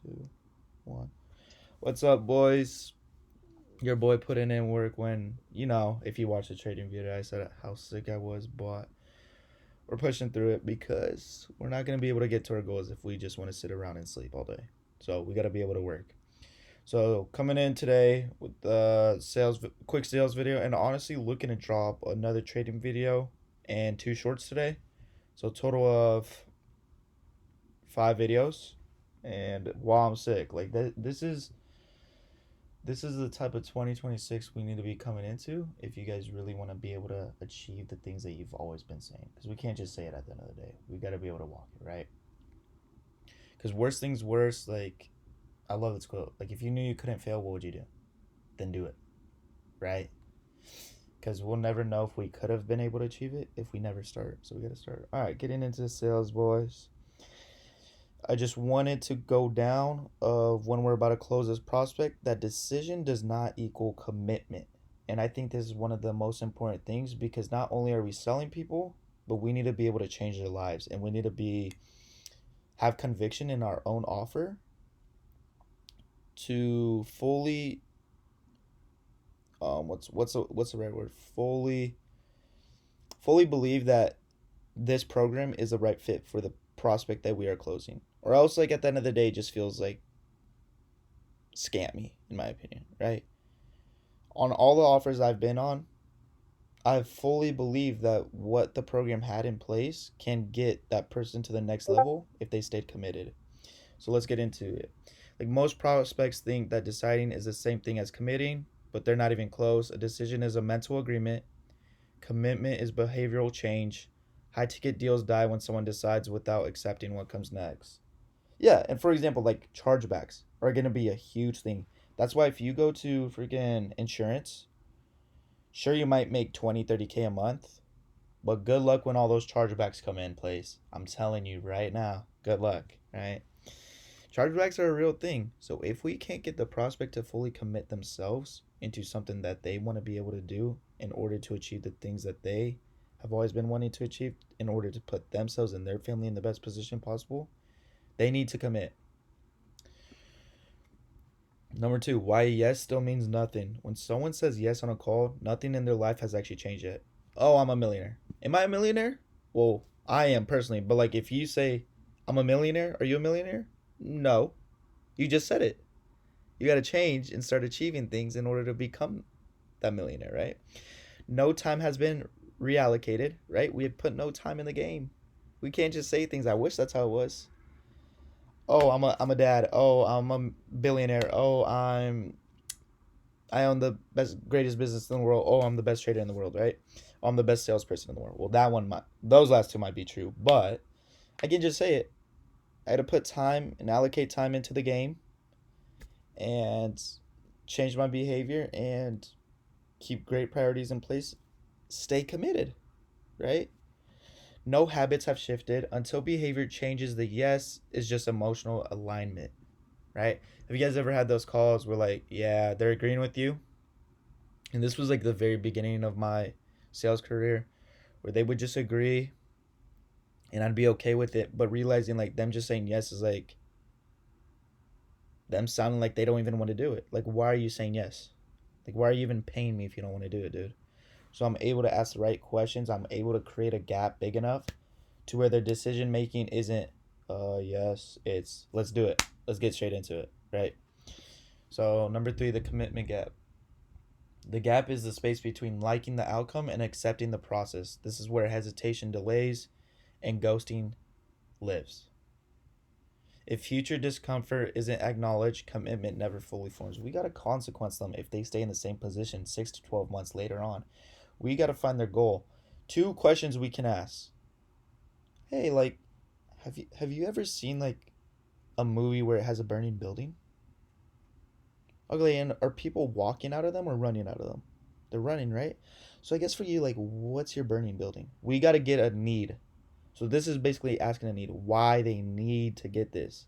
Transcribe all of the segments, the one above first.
Two, one. What's up, boys? Your boy putting in work when, if you watch the trading video, I said how sick I was, but we're pushing through it because we're not going to be able to get to our goals if we just want to sit around and sleep all day. So we got to be able to work. So coming in today with the quick sales video, and honestly looking to drop another trading video and two shorts today. So total of 5 videos. And while I'm sick, like this is the type of 2026 we need to be coming into if you guys really want to be able to achieve the things that you've always been saying, because we can't just say it at the end of the day. We got to be able to walk it, right? Because worst things worse, like, I love this quote, like, if you knew you couldn't fail, what would you do? Then do it, right? Because we'll never know if we could have been able to achieve it if we never start. So we got to start. All right, getting into the sales, boys. I just wanted to go down of when we're about to close this prospect, that decision does not equal commitment. And I think this is one of the most important things, because not only are we selling people, but we need to be able to change their lives, and we need to have conviction in our own offer to fully what's the right word? Fully believe that this program is the right fit for the prospect that we are closing. Or else, like, at the end of the day, it just feels like scammy, in my opinion, right? On all the offers I've been on, I've fully believed that what the program had in place can get that person to the next level if they stayed committed. So let's get into it. Like, most prospects think that deciding is the same thing as committing, but they're not even close. A decision is a mental agreement. Commitment is behavioral change. High ticket deals die when someone decides without accepting what comes next. Yeah, and for example, like, chargebacks are going to be a huge thing. That's why if you go to freaking insurance, sure, you might make 20, 30K a month, but good luck when all those chargebacks come in place. I'm telling you right now, good luck, right? Chargebacks are a real thing. So if we can't get the prospect to fully commit themselves into something that they want to be able to do in order to achieve the things that they have always been wanting to achieve, in order to put themselves and their family in the best position possible, they need to commit. Number two, why yes still means nothing. When someone says yes on a call, nothing in their life has actually changed yet. Oh, I'm a millionaire. Am I a millionaire? Well, I am personally. But, like, if you say, I'm a millionaire, are you a millionaire? No. You just said it. You got to change and start achieving things in order to become that millionaire, right? No time has been reallocated, right? We have put no time in the game. We can't just say things. I wish that's how it was. Oh, I'm a dad. Oh, I'm a billionaire. Oh, I own the greatest business in the world. Oh, I'm the best trader in the world, right? Oh, I'm the best salesperson in the world. Well, those last two might be true, but I can just say it. I had to put time and allocate time into the game and change my behavior and keep great priorities in place. Stay committed, right? No habits have shifted until behavior changes. The yes is just emotional alignment, right? Have you guys ever had those calls where, like, yeah, they're agreeing with you? And this was like the very beginning of my sales career, where they would just agree and I'd be okay with it, but realizing, like, them just saying yes is like them sounding like they don't even want to do it. Like, why are you saying yes? Like, why are you even paying me if you don't want to do it, dude? So I'm able to ask the right questions. I'm able to create a gap big enough to where their decision making isn't, yes, it's let's do it. Let's get straight into it, right? So number three, the commitment gap. The gap is the space between liking the outcome and accepting the process. This is where hesitation, delays, and ghosting lives. If future discomfort isn't acknowledged, commitment never fully forms. We got to consequence them if they stay in the same position 6 to 12 months later on. We got to find their goal. Two questions we can ask. Hey, like, have you ever seen, like, a movie where it has a burning building? Okay, and are people walking out of them or running out of them? They're running, right? So I guess for you, like, what's your burning building? We got to get a need. So this is basically asking a need, why they need to get this.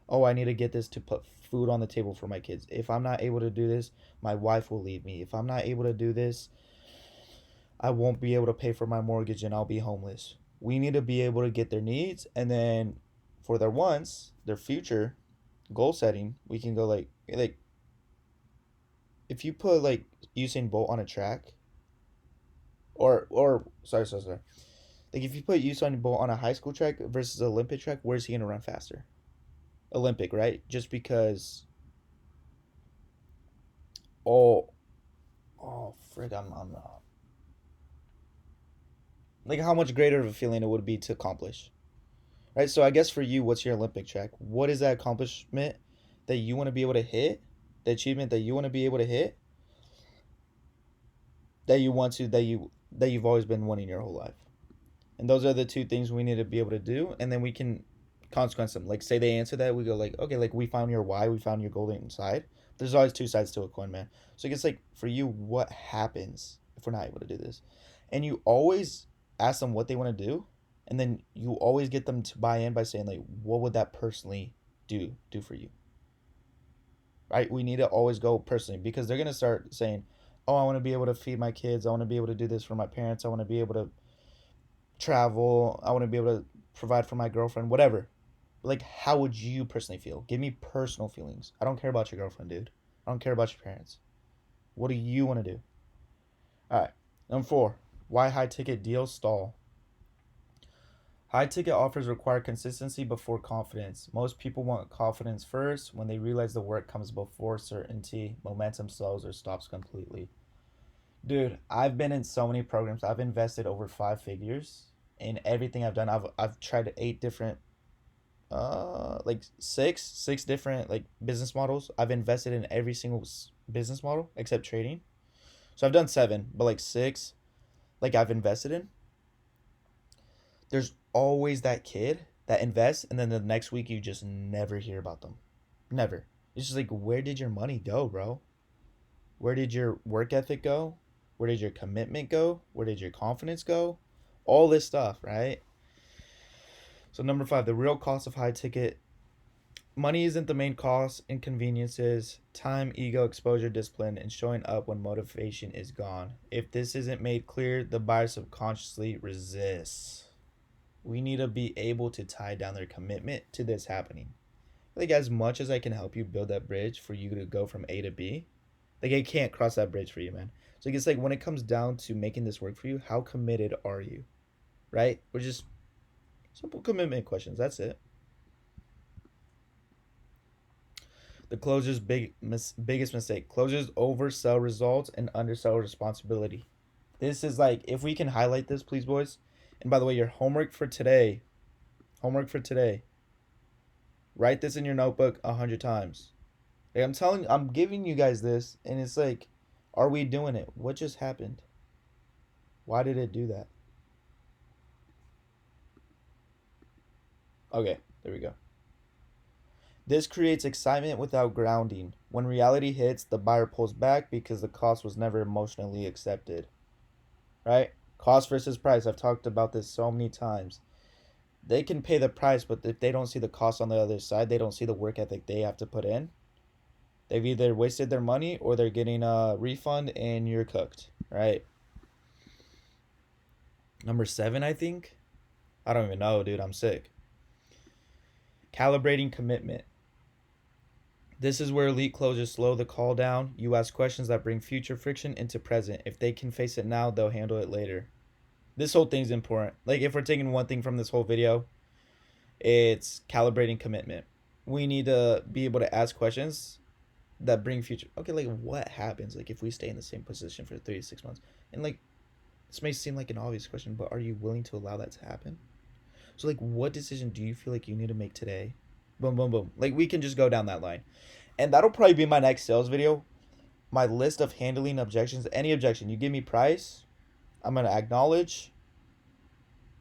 Oh, I need to get this to put food on the table for my kids. If I'm not able to do this, my wife will leave me. If I'm not able to do this, I won't be able to pay for my mortgage and I'll be homeless. We need to be able to get their needs, and then for their wants, their future, goal setting, we can go like if you put like Usain Bolt on a track, or sorry. Like if you put Usain Bolt on a high school track versus Olympic track, where's he gonna run faster? Olympic, right? Just because. Oh, oh, frig, I'm not. Like how much greater of a feeling it would be to accomplish, right? So I guess for you, what's your Olympic track? What is that accomplishment that you want to be able to hit? The achievement that you want to be able to hit, that you want to, that you've always been wanting your whole life. And those are the two things we need to be able to do, and then we can consequence them. Like say they answer that, we go like, okay, like we found your why, we found your golden side. There's always two sides to a coin, man. So I guess like for you, what happens if we're not able to do this? And you always ask them what they want to do, and then you always get them to buy in by saying like, what would that personally do for you? Right? We need to always go personally because they're gonna start saying, oh, I want to be able to feed my kids. I want to be able to do this for my parents. I want to be able to travel. I want to be able to provide for my girlfriend, whatever. Like, how would you personally feel? Give me personal feelings. I don't care about your girlfriend, dude. I don't care about your parents. What do you want to do? All right. Number 4. Why high ticket deals stall? High ticket offers require consistency before confidence. Most people want confidence first. When they realize the work comes before certainty, momentum slows or stops completely. Dude, I've been in so many programs. I've invested over 5 figures in everything I've done. I've tried 8 different like six different like business models. I've invested in every single business model except trading. So I've done 7, but like 6 like I've invested in. There's always that kid that invests and then the next week you just never hear about them. Never. It's just like where did your money go, bro? Where did your work ethic go? Where did your commitment go? Where did your confidence go? All this stuff, right? So number 5, the real cost of high ticket money isn't the main cost. Inconveniences, time, ego, exposure, discipline, and showing up when motivation is gone. If this isn't made clear, the buyer subconsciously resists. We need to be able to tie down their commitment to this happening. Like as much as I can help you build that bridge for you to go from A to B, like I can't cross that bridge for you, man. So I guess like when it comes down to making this work for you, how committed are you? Right? We're just simple commitment questions. That's it. The closer's biggest mistake. Closers oversell results and undersell responsibility. This is like if we can highlight this, please, boys. And by the way, your homework for today. Write this in your notebook 100 times. Like I'm giving you guys this, and it's like, are we doing it? What just happened? Why did it do that? Okay, there we go. This creates excitement without grounding. When reality hits, the buyer pulls back because the cost was never emotionally accepted. Right? Cost versus price. I've talked about this so many times. They can pay the price, but if they don't see the cost on the other side, they don't see the work ethic they have to put in. They've either wasted their money or they're getting a refund and you're cooked. Right? Number 7, I think. I don't even know, dude. I'm sick. Calibrating commitment. This is where elite closers slow the call down. You ask questions that bring future friction into present. If they can face it now, they'll handle it later. This whole thing's important. Like if we're taking one thing from this whole video, it's calibrating commitment. We need to be able to ask questions that bring future. Okay, like what happens like if we stay in the same position for 3 to 6 months? And like this may seem like an obvious question, but are you willing to allow that to happen? So like what decision do you feel like you need to make today? Boom, boom, boom. Like we can just go down that line. And that'll probably be my next sales video. My list of handling objections. Any objection. You give me price, I'm going to acknowledge.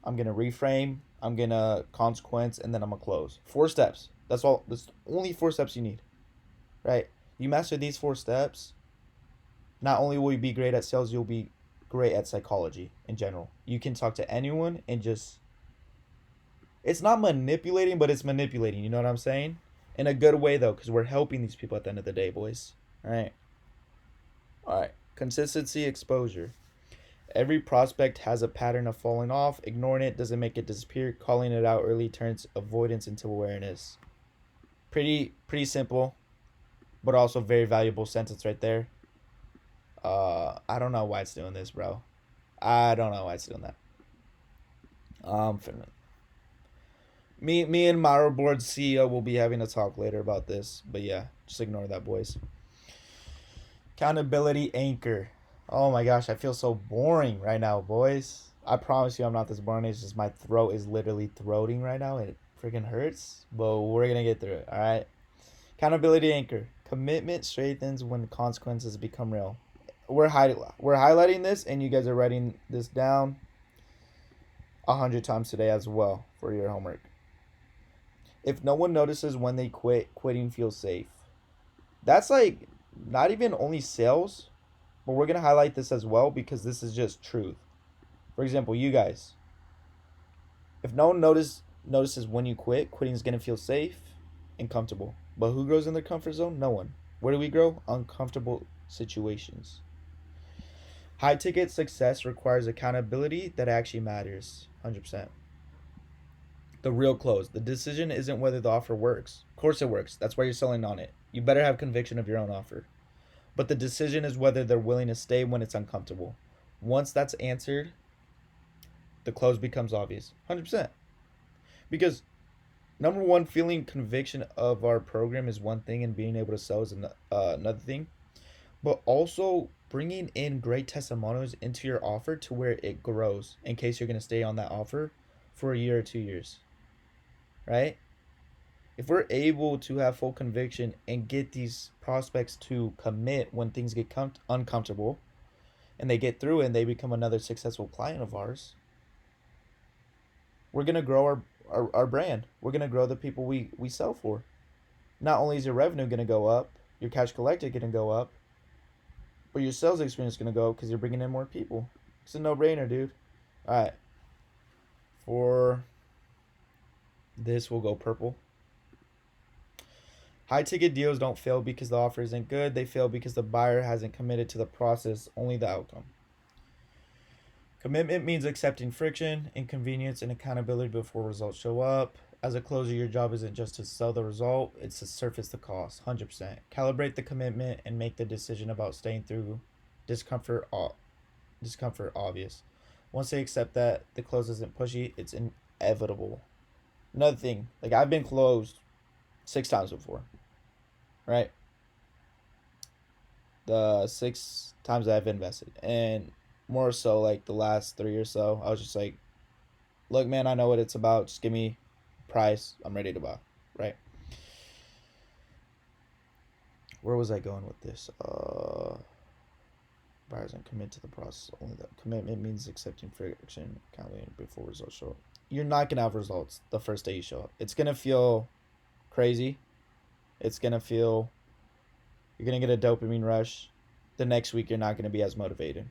I'm going to reframe. I'm going to consequence. And then I'm going to close. 4 steps. That's all. That's only 4 steps you need. Right? You master these 4 steps. Not only will you be great at sales, you'll be great at psychology in general. You can talk to anyone and just... It's not manipulating, but it's manipulating. You know what I'm saying? In a good way, though, because we're helping these people at the end of the day, boys. All right. All right. Consistency, exposure. Every prospect has a pattern of falling off. Ignoring it doesn't make it disappear. Calling it out early turns avoidance into awareness. Pretty simple, but also very valuable sentence right there. I don't know why it's doing this, bro. I don't know why it's doing that. Finna, me and Myro Board's CEO will be having a talk later about this, but yeah, just ignore that, boys. Accountability anchor. Oh my gosh, I feel so boring right now, boys. I promise you I'm not this boring. It's just my throat is literally throating right now. It freaking hurts, but we're going to get through it, all right? Accountability anchor. Commitment strengthens when consequences become real. We're highlighting this, and you guys are writing this down 100 times today as well for your homework. If no one notices when they quit, quitting feels safe. That's like not even only sales, but we're going to highlight this as well because this is just truth. For example, you guys, if no one notices when you quit, quitting is going to feel safe and comfortable. But who grows in their comfort zone? No one. Where do we grow? Uncomfortable situations. High ticket success requires accountability that actually matters. 100%. The real close. The decision isn't whether the offer works. Of course it works. That's why you're selling on it. You better have conviction of your own offer. But the decision is whether they're willing to stay when it's uncomfortable. Once that's answered, the close becomes obvious. 100%. Because number one, feeling conviction of our program is one thing, and being able to sell is another thing. But also bringing in great testimonials into your offer to where it grows in case you're going to stay on that offer for a year or 2 years. Right? If we're able to have full conviction and get these prospects to commit when things get uncomfortable and they get through and they become another successful client of ours, we're going to grow our brand. We're going to grow the people we sell for. Not only is your revenue going to go up, your cash collected going to go up, but your sales experience is going to go up because you're bringing in more people. It's a no-brainer, dude. All right. For this, we'll go purple. High ticket deals don't fail because the offer isn't good. They fail because the buyer hasn't committed to the process, only the outcome. Commitment means accepting friction, inconvenience, and accountability before results show up. As a closer, your job isn't just to sell the result, it's to surface the cost. 100%. Calibrate the commitment and make the decision about staying through discomfort obvious. Once they accept that the close isn't pushy, it's inevitable. Another thing, like I've been closed 6 times before, right? The 6 times I've invested, and more so like the last 3 or so, I was just like, look, man, I know what it's about. Just give me price. I'm ready to buy, right? Where was I going with this? Buyers and commit to the process. Only that commitment means accepting friction, counting before results show up. You're not gonna have results the first day you show up. It's gonna feel crazy. It's gonna feel, you're gonna get a dopamine rush. The next week you're not gonna be as motivated.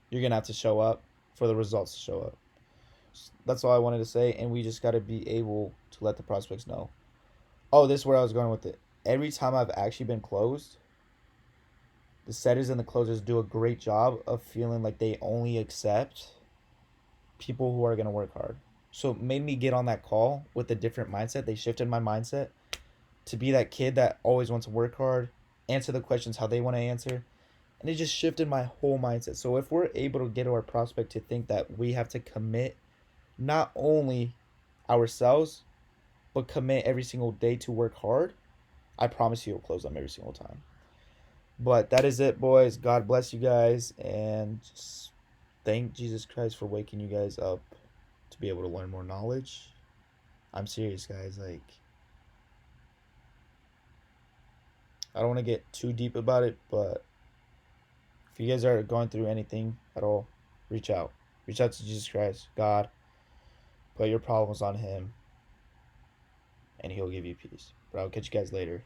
You're gonna have to show up for the results to show up. That's all I wanted to say, and we just gotta be able to let the prospects know. Oh, this is where I was going with it. Every time I've actually been closed, the setters and the closers do a great job of feeling like they only accept people who are gonna work hard. So it made me get on that call with a different mindset. They shifted my mindset to be that kid that always wants to work hard, answer the questions how they want to answer. And it just shifted my whole mindset. So if we're able to get our prospect to think that we have to commit not only ourselves, but commit every single day to work hard, I promise you it'll close them every single time. But that is it, boys. God bless you guys. And just thank Jesus Christ for waking you guys up to be able to learn more knowledge. I'm serious, guys. Like, I don't want to get too deep about it, but if you guys are going through anything at all, reach out. Reach out to Jesus Christ, God. Put your problems on Him, and He'll give you peace. But I'll catch you guys later.